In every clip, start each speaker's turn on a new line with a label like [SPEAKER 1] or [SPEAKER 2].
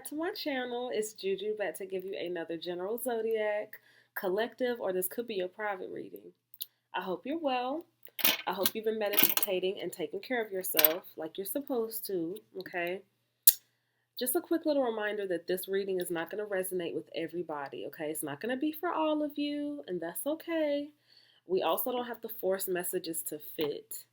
[SPEAKER 1] To my channel, it's Juju back to give you another general zodiac, collective, or this could be your private reading. I hope you're well. I hope you've been meditating and taking care of yourself like you're supposed to, okay? Just a quick little reminder that this reading is not going to resonate with everybody, okay? It's not going to be for all of you, and that's okay. We also don't have to force messages to fit,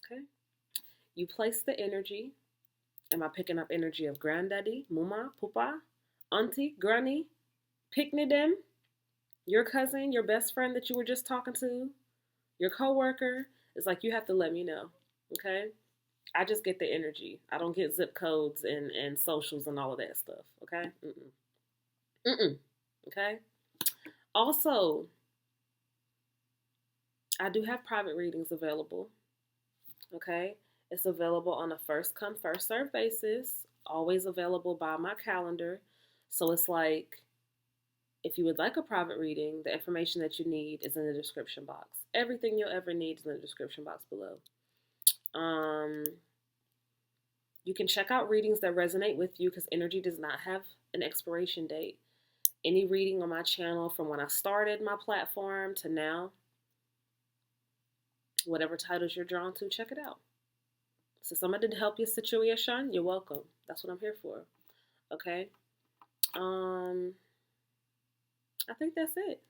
[SPEAKER 1] okay? You place the energy. Am I picking up energy of granddaddy, mama, papa, auntie, granny, picnic them, your cousin, your best friend that you were just talking to, your coworker? It's like you have to let me know, okay? I just get the energy. I don't get zip codes and socials and all of that stuff, okay? Okay? Also, I do have private readings available, okay? It's available on a first come, first serve basis, always available by my calendar. So it's like, if you would like a private reading, the information that you need is in the description box. Everything you'll ever need is in the description box below. You can check out readings that resonate with you because energy does not have an expiration date. Any reading on my channel from when I started my platform to now, whatever titles you're drawn to, check it out. So somebody to help your situation, you're welcome. That's what I'm here for. Okay. I think that's it.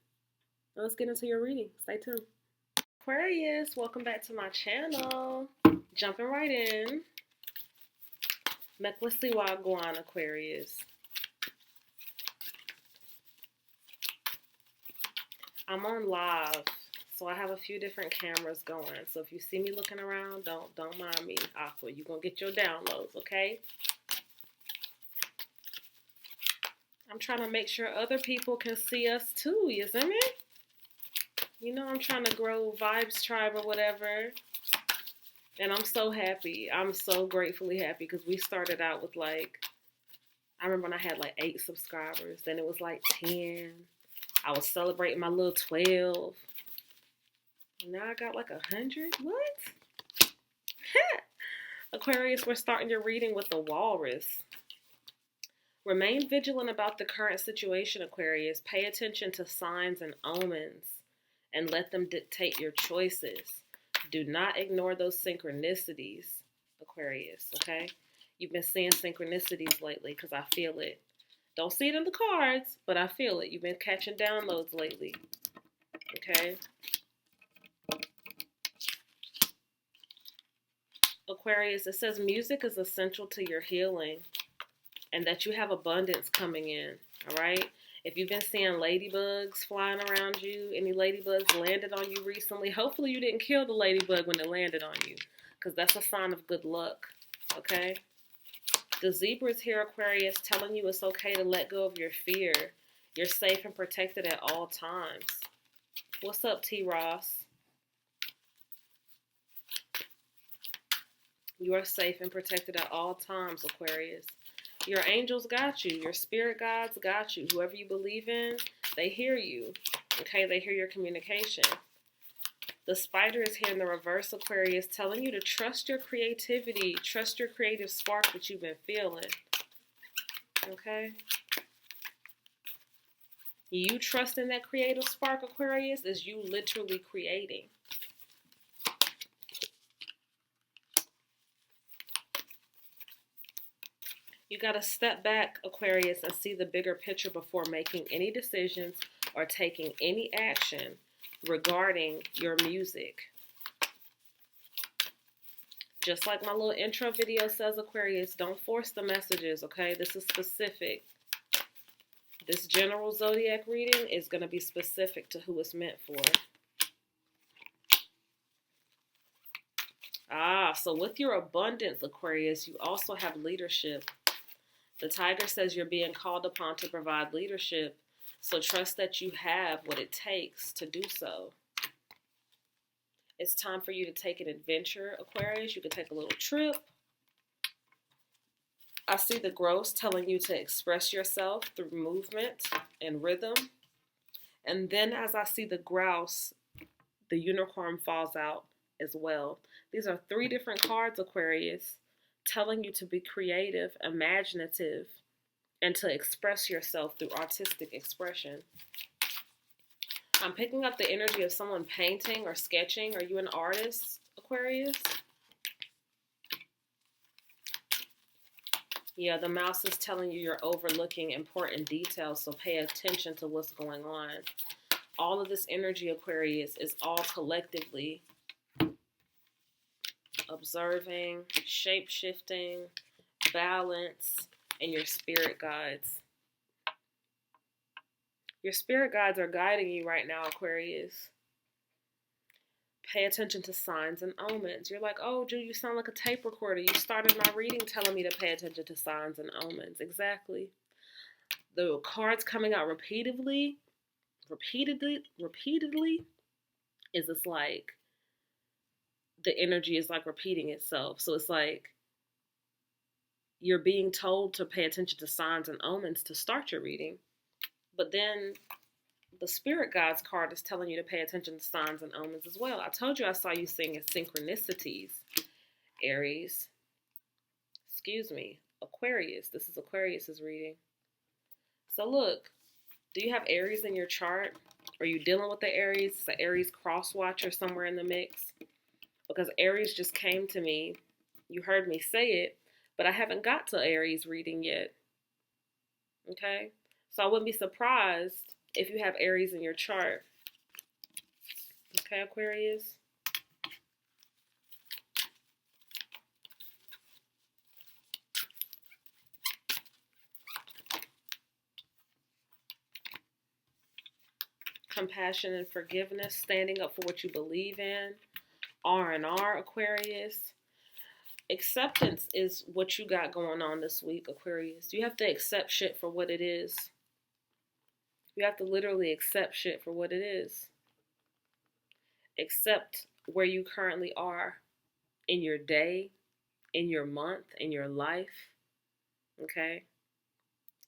[SPEAKER 1] Now let's get into your reading. Stay tuned. Aquarius, welcome back to my channel. Jumping right in. Mekwasi Wagwan, Aquarius. I'm on live, so I have a few different cameras going. So if you see me looking around, don't mind me, Aqua. You're gonna get your downloads, okay? I'm trying to make sure other people can see us too, you see me? You know, I'm trying to grow Vibes Tribe or whatever. And I'm so happy. I'm so gratefully happy because we started out with I remember when I had 8 subscribers. Then it was 10. I was celebrating my little 12. And now I got 100. What? Aquarius, we're starting your reading with the walrus. Remain vigilant about the current situation, Aquarius. Pay attention to signs and omens and let them dictate your choices. Do not ignore those synchronicities, Aquarius, okay? You've been seeing synchronicities lately because I feel it. Don't see it in the cards, but I feel it. You've been catching downloads lately, okay? Aquarius, it says music is essential to your healing and that you have abundance coming in, all right? If you've been seeing ladybugs flying around you, any ladybugs landed on you recently, hopefully you didn't kill the ladybug when it landed on you because that's a sign of good luck, okay? The zebra is here, Aquarius, telling you it's okay to let go of your fear. You're safe and protected at all times. What's up, T. Ross? You are safe and protected at all times, Aquarius. Your angels got you. Your spirit guides got you. Whoever you believe in, they hear you. Okay, they hear your communication. The spider is here in the reverse, Aquarius, telling you to trust your creativity. Trust your creative spark that you've been feeling. Okay? You trusting that creative spark, Aquarius, is you literally creating. You got to step back, Aquarius, and see the bigger picture before making any decisions or taking any action regarding your music. Just like my little intro video says, Aquarius, don't force the messages, okay? This is specific. This general zodiac reading is going to be specific to who it's meant for. So with your abundance, Aquarius, you also have leadership. The tiger says you're being called upon to provide leadership, so trust that you have what it takes to do so. It's time for you to take an adventure, Aquarius. You can take a little trip. I see the grouse telling you to express yourself through movement and rhythm. And then as I see the grouse, the unicorn falls out as well. These are 3 different cards, Aquarius, telling you to be creative, imaginative, and to express yourself through artistic expression. I'm picking up the energy of someone painting or sketching. Are you an artist, Aquarius? Yeah, the mouse is telling you you're overlooking important details, so pay attention to what's going on. All of this energy, Aquarius, is all collectively observing, shape-shifting, balance, and your spirit guides. Your spirit guides are guiding you right now, Aquarius. Pay attention to signs and omens. You're like, oh, Drew, you sound like a tape recorder. You started my reading telling me to pay attention to signs and omens. Exactly. The cards coming out repeatedly is it's like the energy is like repeating itself. So it's like you're being told to pay attention to signs and omens to start your reading. But then the spirit guides card is telling you to pay attention to signs and omens as well. I told you I saw you singing synchronicities, Aries. Excuse me, Aquarius. This is Aquarius's reading. So look, do you have Aries in your chart? Are you dealing with the Aries? It's an Aries cross watcher somewhere in the mix. Because Aries just came to me. You heard me say it, but I haven't got to Aries reading yet. Okay? So I wouldn't be surprised if you have Aries in your chart. Okay, Aquarius? Compassion and forgiveness, standing up for what you believe in. R&R, Aquarius. Acceptance is what you got going on this week, Aquarius. You have to accept shit for what it is. You have to literally accept shit for what it is. Accept where you currently are in your day, in your month, in your life, okay?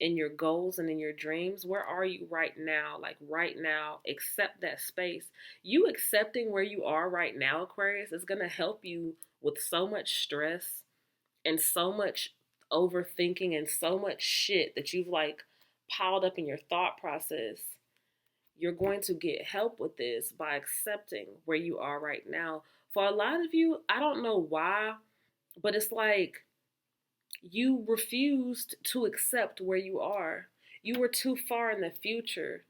[SPEAKER 1] In your goals and in your dreams. Where are you right now? Like right now, accept that space. You accepting where you are right now, Aquarius, is going to help you with so much stress and so much overthinking and so much shit that you've like piled up in your thought process. You're going to get help with this by accepting where you are right now. For a lot of you, I don't know why, but it's like you refused to accept where you are. You were too far in the future,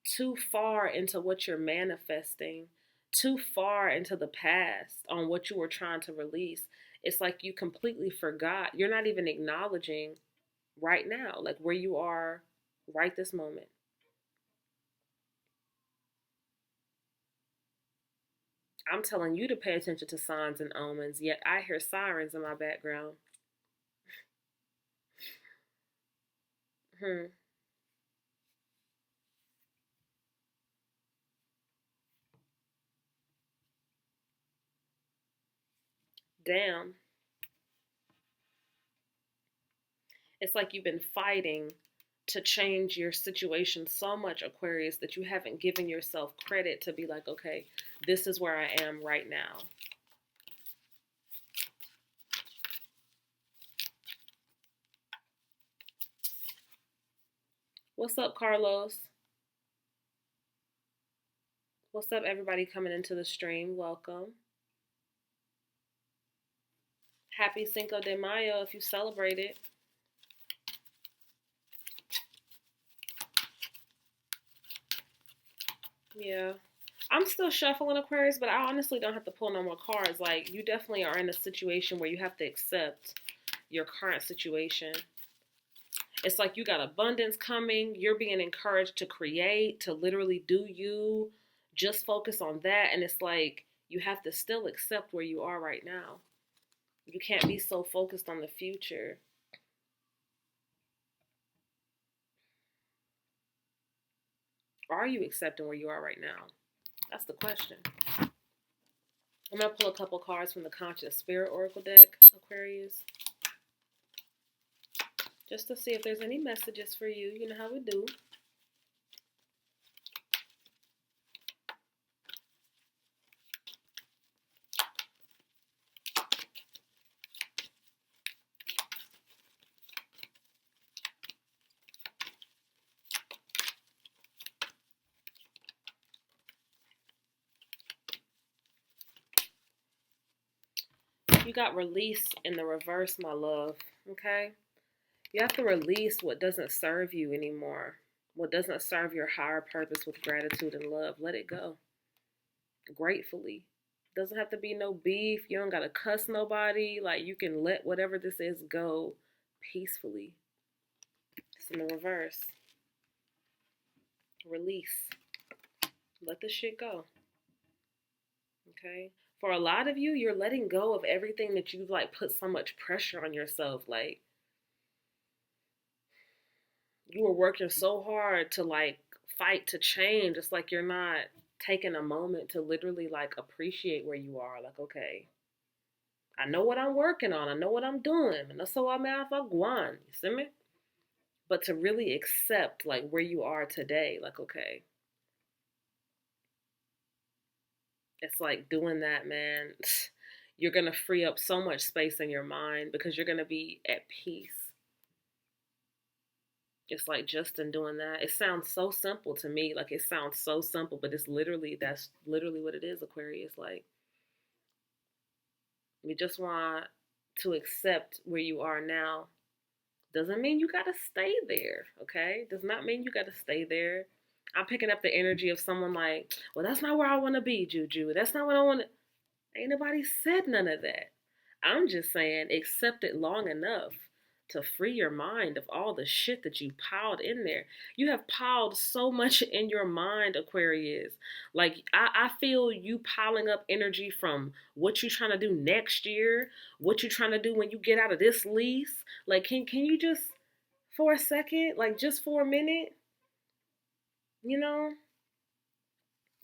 [SPEAKER 1] too far into what you're manifesting, too far into the past on what you were trying to release. It's like you completely forgot. You're not even acknowledging right now, like where you are right this moment. I'm telling you to pay attention to signs and omens, yet I hear sirens in my background. Damn. It's like you've been fighting to change your situation so much, Aquarius, that you haven't given yourself credit to be like, okay, this is where I am right now. What's up, Carlos? What's up, everybody coming into the stream? Welcome. Happy Cinco de Mayo if you celebrate it. Yeah. I'm still shuffling, Aquarius, but I honestly don't have to pull no more cards. Like, you definitely are in a situation where you have to accept your current situation. It's like you got abundance coming. You're being encouraged to create, to literally do you. Just focus on that. And it's like you have to still accept where you are right now. You can't be so focused on the future. Are you accepting where you are right now? That's the question. I'm going to pull a couple cards from the Conscious Spirit Oracle deck, Aquarius. Just to see if there's any messages for you. You know how we do. you got release in the reverse, my love. Okay? You have to release what doesn't serve you anymore. What doesn't serve your higher purpose with gratitude and love. Let it go. Gratefully. Doesn't have to be no beef. You don't gotta cuss nobody. Like, you can let whatever this is go peacefully. It's in the reverse. Release. Let the shit go. Okay? For a lot of you, you're letting go of everything that you've like put so much pressure on yourself. Like, you were working so hard to like fight to change. It's like you're not taking a moment to literally like appreciate where you are. Like, okay, I know what I'm working on. I know what I'm doing. And that's so I'm out of Guan. You see me? But to really accept like where you are today, like, okay, it's like doing that, man. You're going to free up so much space in your mind because you're going to be at peace. It's like just in doing that. It sounds so simple to me. Like, it sounds so simple, but it's literally, that's literally what it is, Aquarius. Like, you just want to accept where you are now. Doesn't mean you got to stay there, okay? Does not mean you got to stay there. I'm picking up the energy of someone like, well, that's not where I want to be, Juju. That's not what I want to. Ain't nobody said none of that. I'm just saying accept it long enough to free your mind of all the shit that you piled in there. You have piled so much in your mind, Aquarius. Like, I feel you piling up energy from what you're trying to do next year, what you're trying to do when you get out of this lease. Like, can you just, for a second, like just for a minute, you know,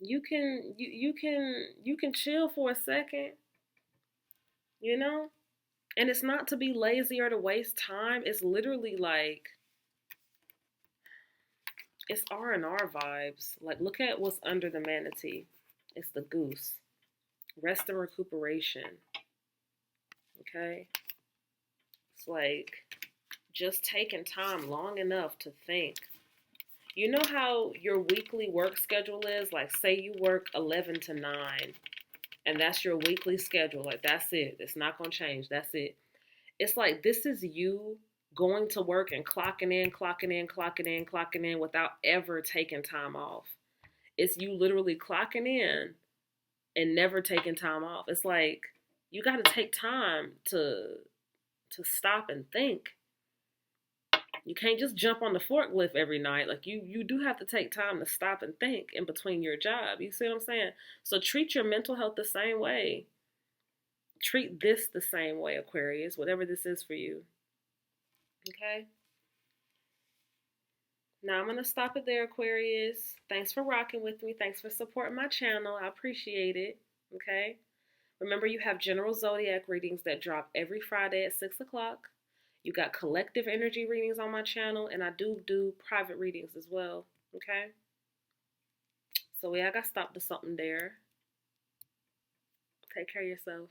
[SPEAKER 1] you can chill for a second, you know? And it's not to be lazy or to waste time. It's literally like, it's R&R vibes. Like, look at what's under the manatee. It's the goose. Rest and recuperation. Okay? It's like just taking time long enough to think. You know how your weekly work schedule is? Like, say you work 11 to 9. And that's your weekly schedule. Like, that's it. It's not going to change. That's it. It's like, this is you going to work and clocking in without ever taking time off. It's you literally clocking in and never taking time off. It's like, you got to take time to stop and think. You can't just jump on the forklift every night. Like, you do have to take time to stop and think in between your job. You see what I'm saying? So treat your mental health the same way. Treat this the same way, Aquarius, whatever this is for you. Okay? Now I'm going to stop it there, Aquarius. Thanks for rocking with me. Thanks for supporting my channel. I appreciate it. Okay? Remember, you have general zodiac readings that drop every Friday at 6 o'clock. You got collective energy readings on my channel, and I do private readings as well. Okay? So yeah, I got stopped to something there. Take care of yourself.